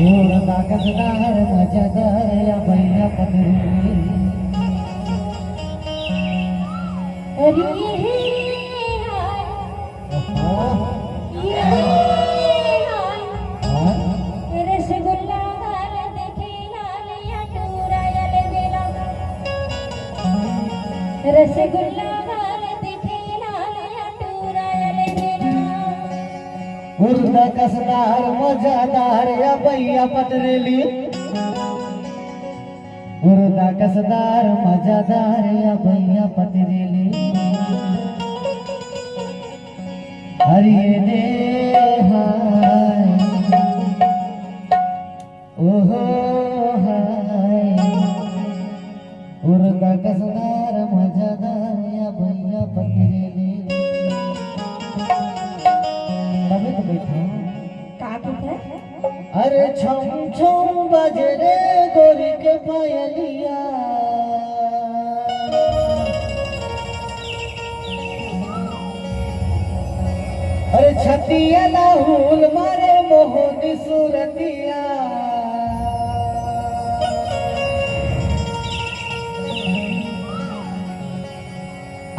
एवढा कसदार मजादार या भैया पदरी रसगुल्ला उर्दा कसदार मजादार या भैया पटरेली उर्दा कसदार मजादार या भैया पटरेली हरिये दे हाय ओहो हाय उर्दा कसदार मजादार या भैया पटरेली अरे छम छम बजे रे गोरी के पायलिया अरे छतिया लाहुल मारे मोहनी सूरतिया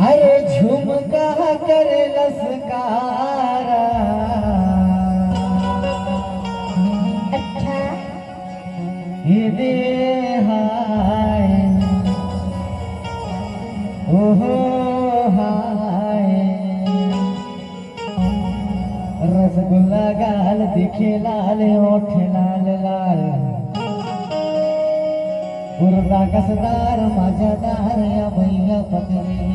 अरे झुमका करे लसकारा दे हाय ओहो हाय रसगुल्ला गाल दिखे लाल ओठ लाल लाल उर्दा कसदार मजादार या भैया पतली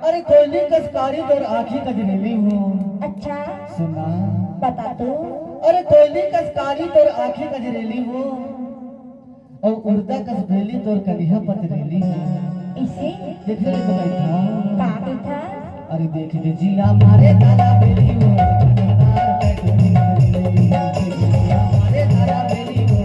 अरे कोयली कसकारी और आँखी कजरेली हूँ। अच्छा सुना बता दो। अरे कोयली कसकारी तोर आँखी कजरेली हूँ और उर्दा कसबेली तोर कलिया पतरेली हूँ। इसे देख ले तो बैठा का बैठा। अरे देख ले जिया मारे ताला बेली हूँ मारे ताला बेली हूँ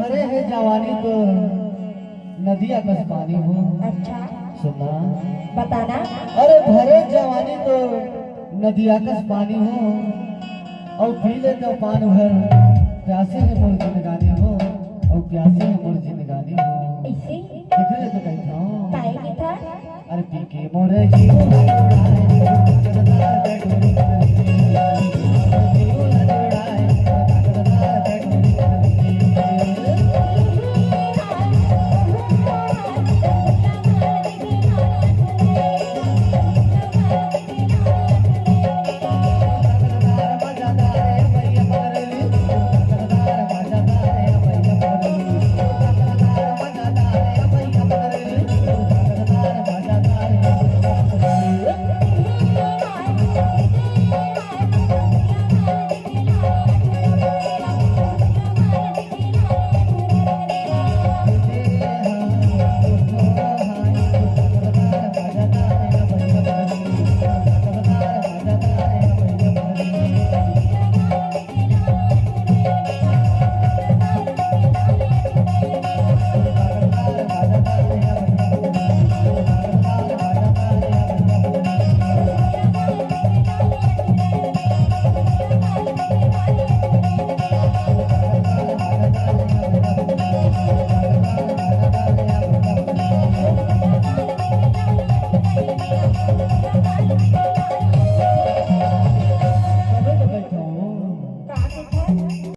भरे है जवानी तो नदिया कस पानी हो। अच्छा सुना बताना। अरे भरे जवानी तो नदिया कस पानी हो और पी ले तो पान भर प्यासे है मोर जिंदगानी हो और प्यासे है मोर जिंदगानी हो। ऐसे देख रहे तो कहता हूँ काहे की था? अरे पी के मोर जीवन